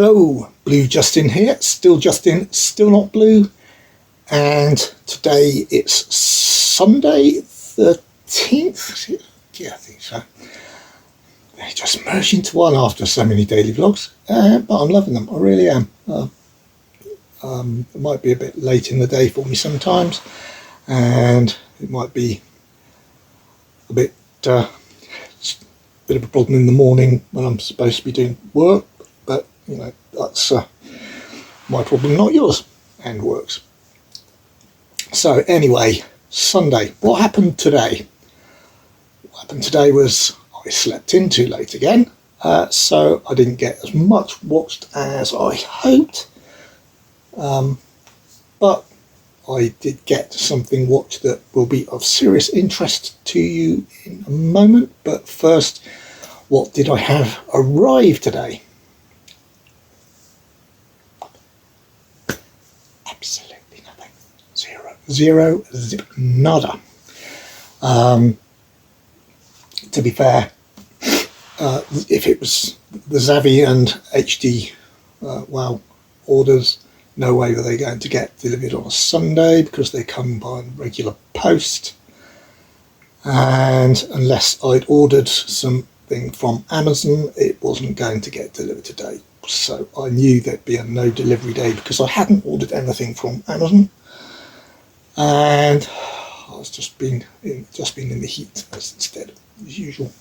Hello, Blue Justin here, still Justin, still not blue, and today it's Sunday 13th, yeah I think so. They just merged into one after so many daily vlogs, but I'm loving them, I really am. It might be a bit late in the day for me sometimes, and it might be a bit of a problem in the morning when I'm supposed to be doing work, but you know, that's my problem, not yours, and works. So anyway, Sunday, what happened today? What happened today was I slept in too late again, so I didn't get as much watched as I hoped, but I did get something watched that will be of serious interest to you in a moment. But first, what did I have arrive today? Absolutely nothing. Zero, zip, nada. To be fair, if it was the Zavvi and HD WoW orders, no way were they going to get delivered on a Sunday because they come by regular post, and unless I'd ordered something from Amazon, it wasn't going to get delivered today. So I knew there'd be a no delivery day because I hadn't ordered anything from Amazon, and I was just been in the heat instead as usual.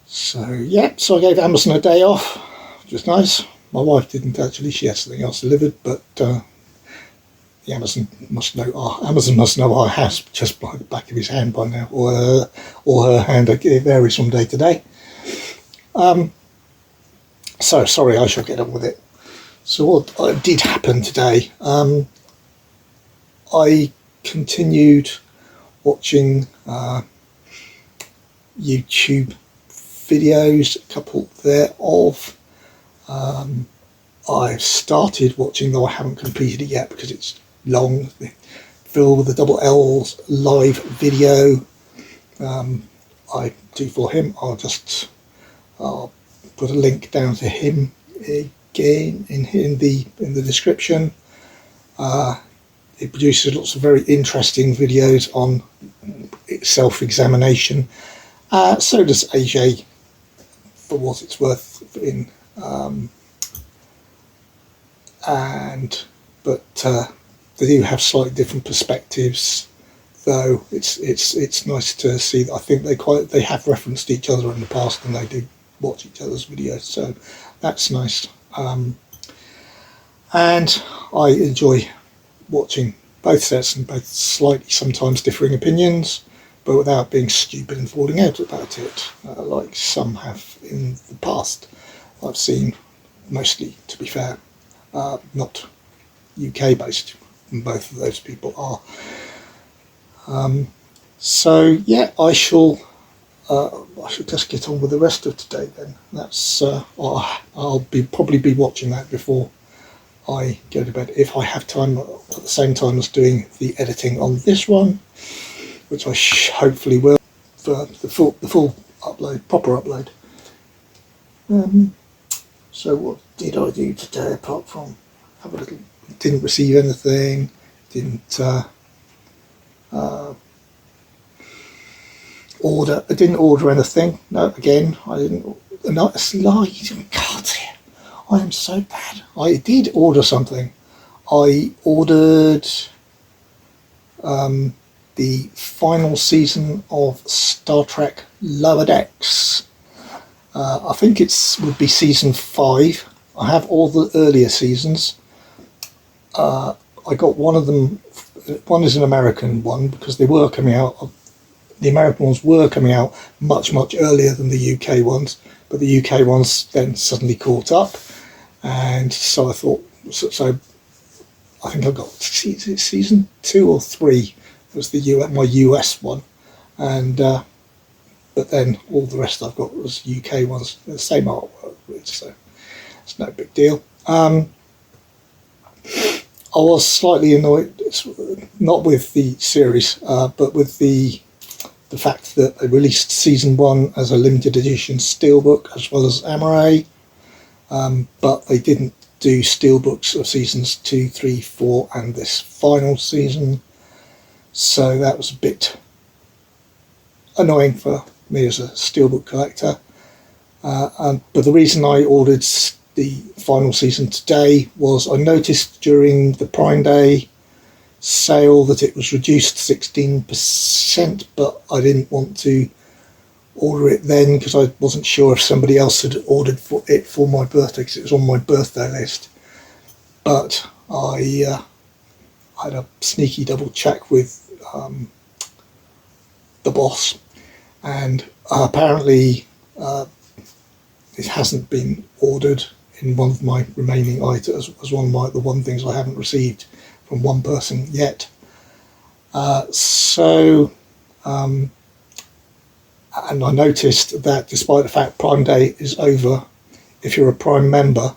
So yeah, so I gave Amazon a day off, which was nice. My wife didn't actually; she had something else delivered, but the Amazon must know our house just by the back of his hand by now, or her hand. It varies from day to day. So sorry, I shall get on with it. So what did happen today? I continued watching YouTube videos, a couple thereof. I've started watching, though I haven't completed it yet because it's long. Phil with the double L's live video. I do for him. I'll put a link down to him again in the description. He produces lots of very interesting videos on self-examination. So does AJ, for what it's worth, but they do have slightly different perspectives, though it's nice to see that I think they have referenced each other in the past, and they do watch each other's videos, so that's nice. And I enjoy watching both sets and both slightly sometimes differing opinions, but without being stupid and falling out about it, like some have in the past. I've seen, mostly, to be fair, not UK based, and both of those people are. So yeah, I shall just get on with the rest of today then. That's I'll probably be watching that before I go to bed, if I have time, at the same time as doing the editing on this one, which I hopefully will for the full upload, proper upload. So what did I do today apart from have a little? Didn't receive anything. Didn't order. I didn't order anything. No, again, I didn't. No, it's a lie. God, I am so bad. I did order something. I ordered the final season of Star Trek Lower Decks. I think would be season 5. I have all the earlier seasons. I got one of them. One is an American one because they were coming out. The American ones were coming out much earlier than the UK ones, but the UK ones then suddenly caught up, and so I thought. So I think I got season 2 or 3 was my US one, and but then all the rest I've got was UK ones, the same artwork, so it's no big deal. I was slightly annoyed, not with the series, but with the fact that they released season 1 as a limited edition steelbook as well as Amaray, but they didn't do steelbooks of seasons 2, 3, 4 and this final season, so that was a bit annoying for me as a steelbook collector. But the reason I ordered the final season today was I noticed during the Prime Day sale that it was reduced 16%, but I didn't want to order it then because I wasn't sure if somebody else had ordered it for my birthday, because it was on my birthday list. But I had a sneaky double check with the boss, and apparently it hasn't been ordered in one of my remaining items, as one of the one things I haven't received from one person yet. And I noticed that despite the fact Prime Day is over, if you're a Prime member,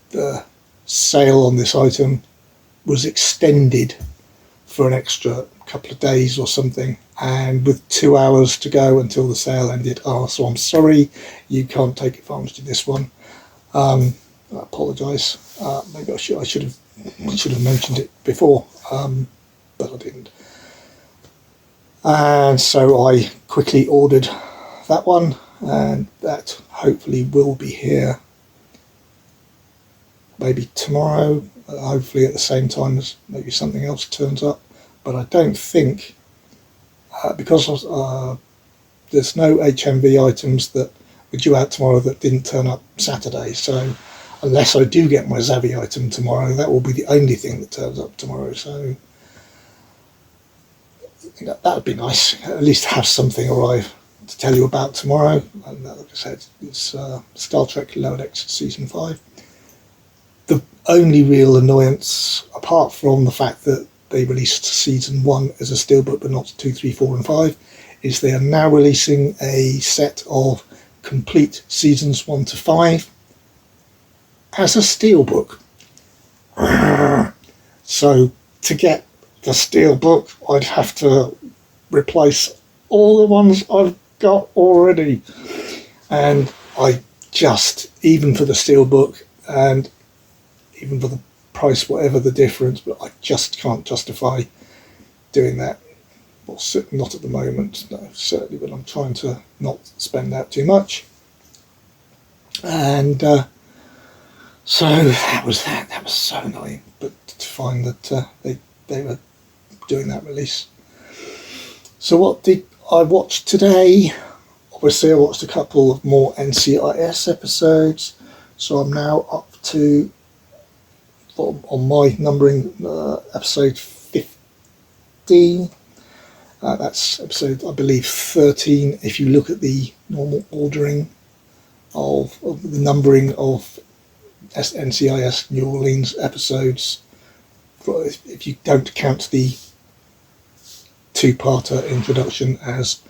the sale on this item was extended for an extra couple of days or something, and with 2 hours to go until the sale ended. So I'm sorry you can't take advantage of this one. I apologise. Maybe I should have mentioned it before, but I didn't. And so I quickly ordered that one, and that hopefully will be here maybe tomorrow, hopefully at the same time as maybe something else turns up. But I don't think, because there's no HMV items that were due out tomorrow that didn't turn up Saturday, so unless I do get my Zavvi item tomorrow, that will be the only thing that turns up tomorrow. So that would be nice, at least have something arrive to tell you about tomorrow. And like I said, it's Star Trek Lower Decks Season 5. The only real annoyance, apart from the fact that they released Season 1 as a steelbook but not 2, 3, 4 and 5, is they are now releasing a set of complete Seasons 1 to 5 as a steelbook. So to get the steelbook, I'd have to replace all the ones I've got already, and I just, even for the steelbook and even for the price, whatever the difference, but I just can't justify doing that. Well, not at the moment, no, certainly when I'm trying to not spend out too much. And so that was so annoying, but to find that they were doing that release. So what did I watch today? Obviously I watched a couple of more NCIS episodes, so I'm now up to, on my numbering, episode 15. That's episode, I believe, 13 if you look at the normal ordering of the numbering of NCIS New Orleans episodes, if you don't count the two-parter introduction as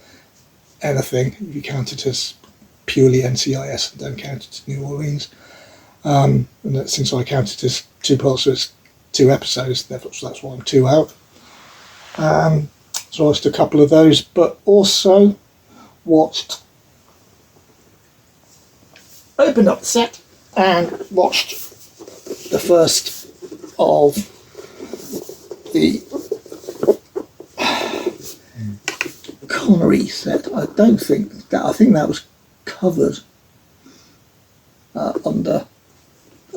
anything, if you count it as purely NCIS and don't count it as New Orleans. And that, since I count it as two parts, so it's 2 episodes, therefore that's why I'm 2 out. So I watched a couple of those, but also watched, opened up the set and watched the first of the Connery set. I think that was covered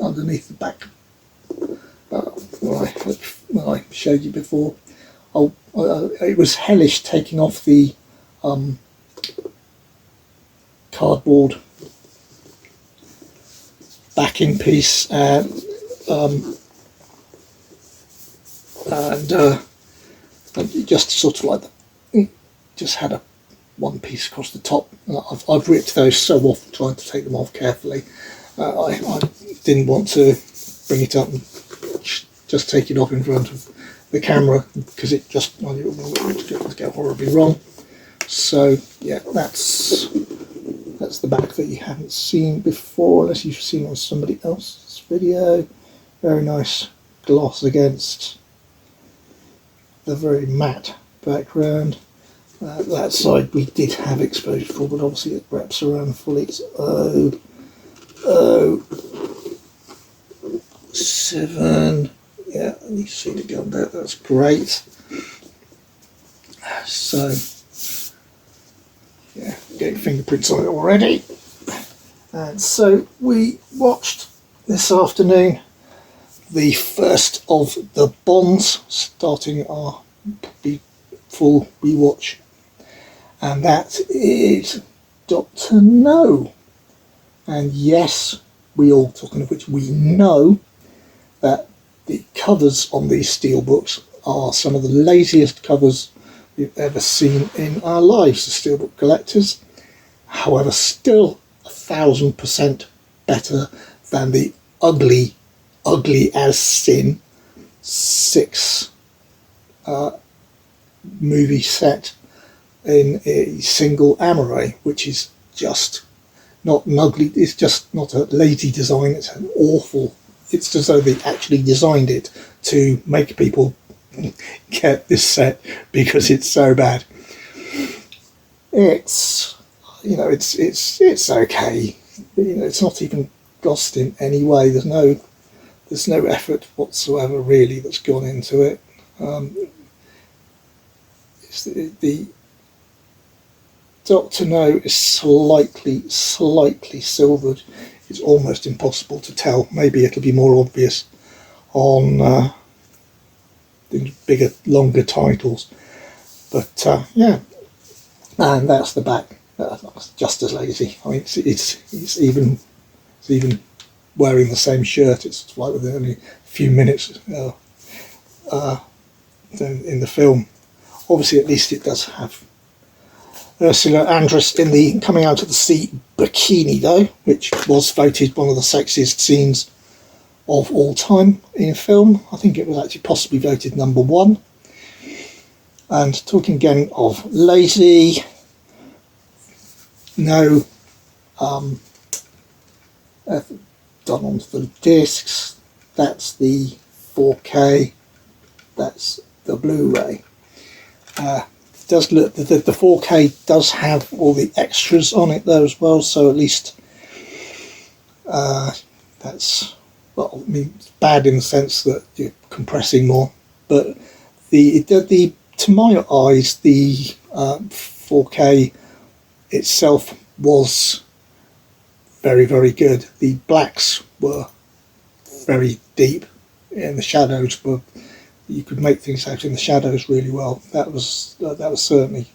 underneath the back. When I showed you before, it was hellish taking off the cardboard backing piece and just sort of like that, just had a one piece across the top. I've ripped those so often trying to take them off carefully. I didn't want to bring it up and just take it off in front of the camera because it just, I knew it would go horribly wrong. So yeah, that's the back that you haven't seen before, unless you've seen on somebody else's video. Very nice gloss against the very matte background. That side we did have exposure for, but obviously it wraps around fully. So 7. Yeah, you see the gun there, that's great. So, yeah, getting fingerprints on it already. And so we watched this afternoon the first of the Bonds, starting our full rewatch, and that is Dr. No. And yes, we all, talking of which, we know that the covers on these steelbooks are some of the laziest covers we've ever seen in our lives as steelbook collectors. However, still 1000% better than the ugly as sin 6 movie set in a single Amaray, which is just not an ugly, it's just not a lazy design, it's an awful, it's as though they actually designed it to make people get this set because it's so bad. It's, you know, it's okay, you know, it's not even glossed in any way. There's no effort whatsoever really that's gone into it. It's the Dr. No is slightly silvered. It's almost impossible to tell. Maybe it'll be more obvious on the bigger, longer titles. But yeah, and that's the back. That's just as lazy. I mean, it's even wearing the same shirt. It's like within only a few minutes in the film. Obviously, at least it does have Ursula Andress in the coming out of the sea bikini, though, which was voted one of the sexiest scenes of all time in film. I think it was actually possibly voted #1. And talking again of lazy, no, done onto the discs. That's the 4K. That's the Blu-ray. Does look, the 4K does have all the extras on it there as well, so at least that's, well, I mean, it's bad in the sense that you're compressing more, but the to my eyes the 4K itself was very, very good. The blacks were very deep, and the shadows were, you could make things out in the shadows really well. That was certainly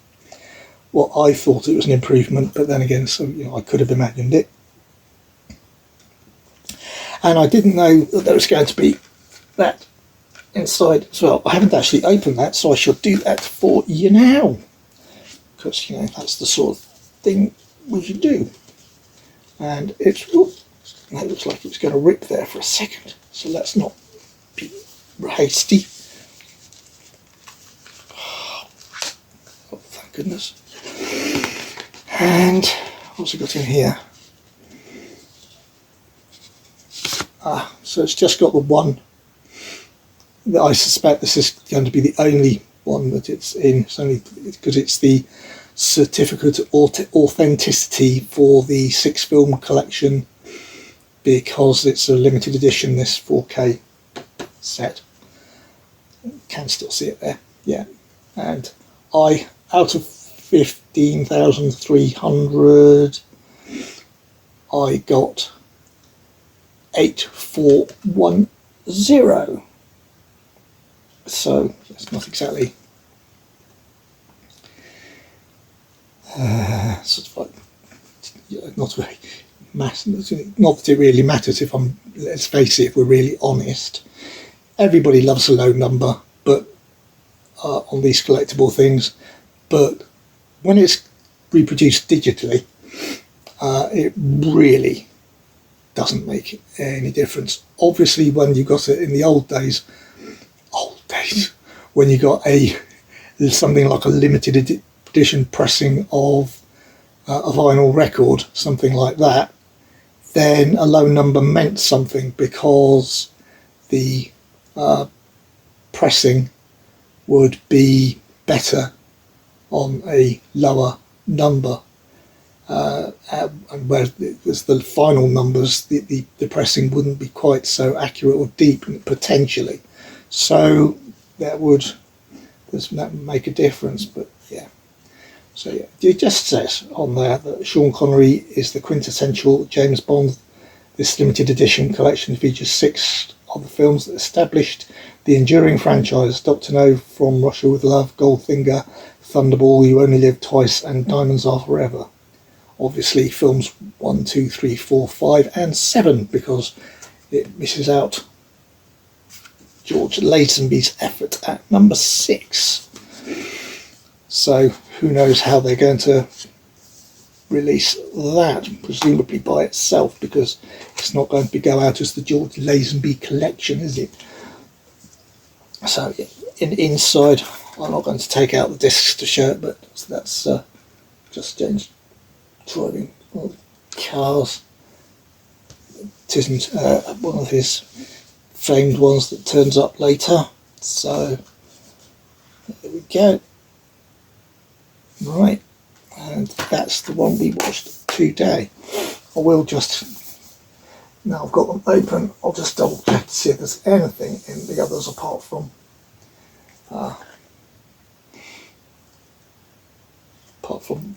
what I thought. It was an improvement, but then again, so, you know, I could have imagined it. And I didn't know that there was going to be that inside as well. I haven't actually opened that, so I shall do that for you now, because, you know, that's the sort of thing we should do. And it's, oh, that looks like it was going to rip there for a second, so let's not be hasty. Oh, thank goodness. And what's it got in here? So it's just got the one. I suspect this is going to be the only one that it's in. It's only because it's the certificate of authenticity for the 6 film collection, because it's a limited edition, this 4K set. You can still see it there, yeah. And I, out of 15,300, I got 8410. So it's not exactly sort of like, not very massive. Not that it really matters if I'm, let's face it, if we're really honest. Everybody loves a low number, but on these collectible things, but when it's reproduced digitally, it really doesn't make any difference. Obviously, when you got it in the old days, when you got something like a limited edition pressing of a vinyl record, something like that, then a low number meant something, because the pressing would be better on a lower number. and where there's the final numbers, the pressing wouldn't be quite so accurate or deep potentially. So that would make a difference. But yeah, so yeah, it just says on there that Sean Connery is the quintessential James Bond. This limited edition collection features 6 of the films that established the enduring franchise: Dr. No, From Russia with Love, Goldfinger, Thunderball, You Only Live Twice, and Diamonds Are Forever. Obviously films 1, 2, 3, 4, 5 and 7, because it misses out George Lazenby's effort at number 6. So who knows how they're going to release that, presumably by itself, because it's not going to go out as the George Lazenby collection, is it? So inside, I'm not going to take out the discs to show it, but that's just James driving cars. It isn't one of his famed ones that turns up later. So there we go. Right, and that's the one we watched today. I will just, now I've got them open, I'll just double check to see if there's anything in the others apart from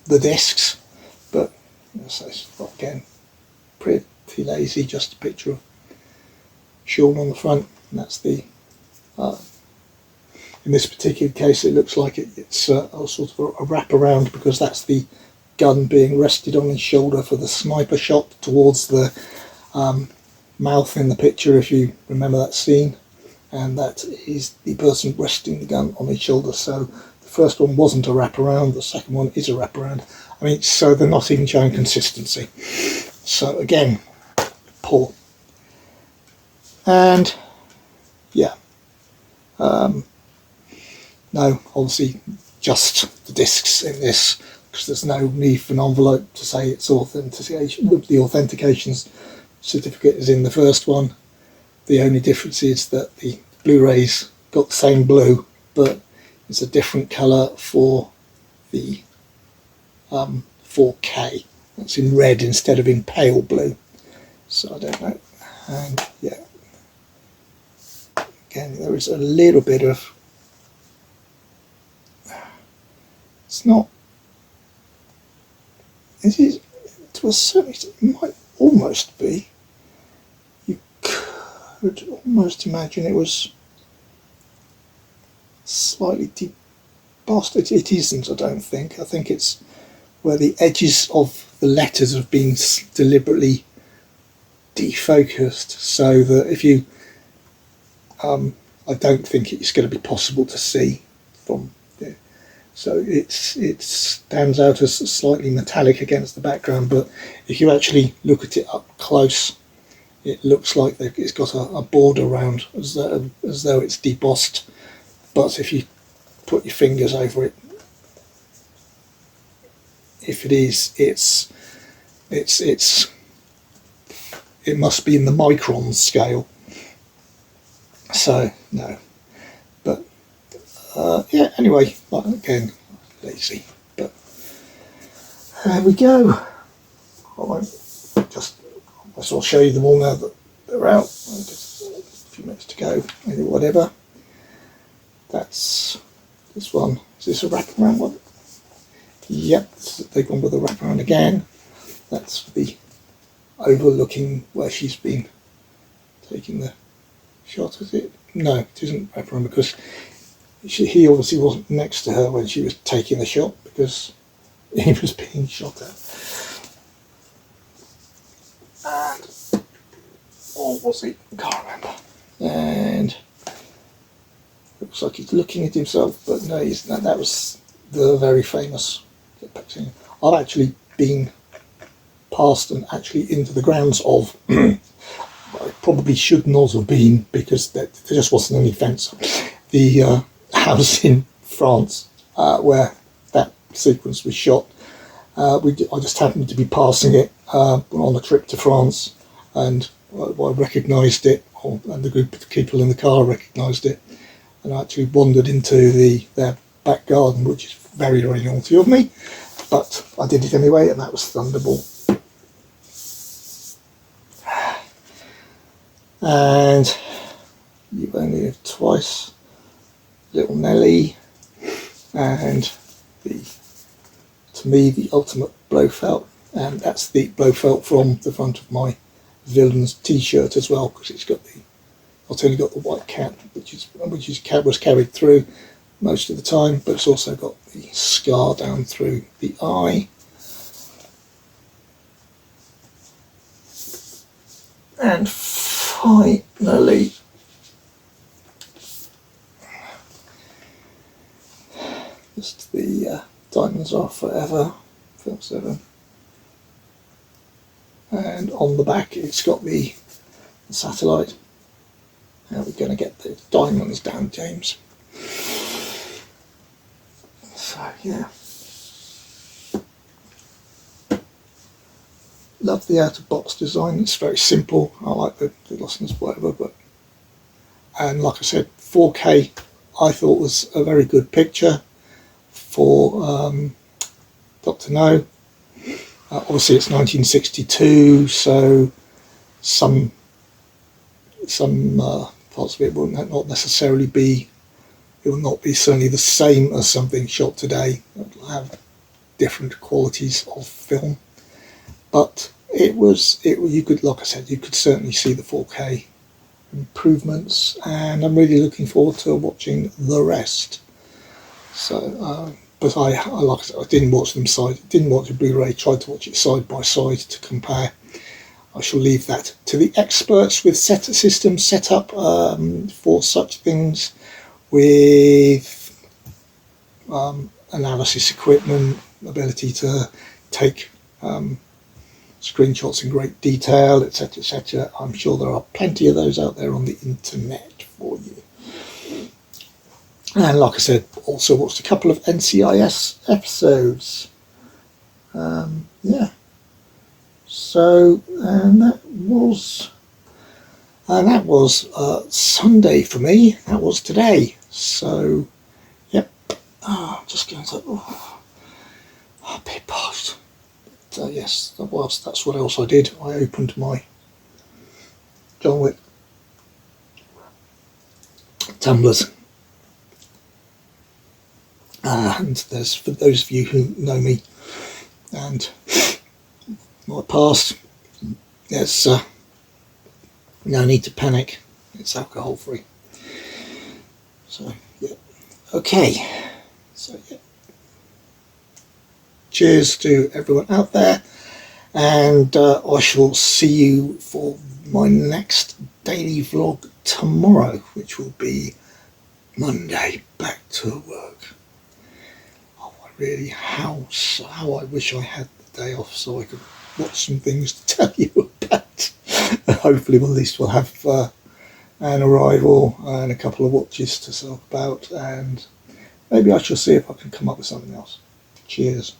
the discs. But so again, pretty lazy, just a picture of Sean on the front, and that's the in this particular case it looks like it's a sort of a wraparound, because that's the gun being rested on his shoulder for the sniper shot towards the mouth in the picture, if you remember that scene, and that is the person resting the gun on his shoulder. So the first one wasn't a wraparound, the second one is a wraparound. I mean, so they're not even showing consistency. So again, poor. And yeah, no, obviously just the discs in this, because there's no need for an envelope to say it's authentication. The authentication certificate is in the first one. The only difference is that the Blu-rays got the same blue, but it's a different colour for the 4K. It's in red instead of in pale blue. So I don't know. And yeah, again, there is a little bit of, it's not, it is, to a certain extent, it might almost be, you could almost imagine it was slightly debossed. It isn't, I don't think. I think it's where the edges of the letters have been deliberately defocused, so that if you, I don't think it's going to be possible to see from there. So it stands out as slightly metallic against the background, but if you actually look at it up close, it looks like it's got a border around, as though it's debossed. But if you put your fingers over it, if it is, it must be in the micron scale. So no, but yeah. Anyway, again, lazy. But there we go. I won't just. I'll show you them all now that they're out. Just a few minutes to go. Whatever. That's this one. Is this a wraparound one? Yep, they've gone with a wraparound again. That's the overlooking where she's been taking the shot, is it? No, it isn't wraparound, because he obviously wasn't next to her when she was taking the shot, because he was being shot at. And, or was it? I can't remember. And looks like he's looking at himself, but no, he's not. That was the very famous. I've actually been past and actually into the grounds of, I probably should not have been, because there just wasn't any fence, the house in France where that sequence was shot. I just happened to be passing it on a trip to France, and I recognised it, and the group of people in the car recognised it, and I actually wandered into their back garden, which is very, very naughty of me. but I did it anyway, and that was Thunderball. And You Only Live Twice, Little Nelly, and to me the ultimate Blofeld, and that's the Blofeld from the front of my Villains t-shirt as well, because it's got not only got the white cat, which was carried through most of the time, but it's also got the scar down through the eye. And finally, just the Diamonds Are Forever, film 7. And on the back it's got the satellite. How are we going to get the diamonds down, James? So yeah, love the out of box design. It's very simple. I like the glossiness, whatever. And like I said, 4K I thought was a very good picture for Dr. No. Obviously it's 1962, so some parts of it will not necessarily be, it will not be certainly the same as something shot today. It will have different qualities of film, but you could, like I said, you could certainly see the 4K improvements, and I'm really looking forward to watching the rest. So but like I said, I didn't watch a Blu-ray, tried to watch it side by side to compare. I shall leave that to the experts with systems set up for such things, with analysis equipment, ability to take screenshots in great detail, etc., etc. I'm sure there are plenty of those out there on the internet for you. And like I said, also watched a couple of NCIS episodes. Yeah. So, and that was Sunday for me. That was today. So, yep. I'm just going to a bit parched. But yes, that's what else I did. I opened my John Wick tumblers. And there's, for those of you who know me and my past, there's no need to panic. It's alcohol free. So yeah, okay. So yeah, cheers to everyone out there, and I shall see you for my next daily vlog tomorrow, which will be Monday, back to work. Really, how I wish I had the day off so I could watch some things to tell you about. Hopefully, at least we'll have an arrival and a couple of watches to talk about, and maybe I shall see if I can come up with something else. Cheers.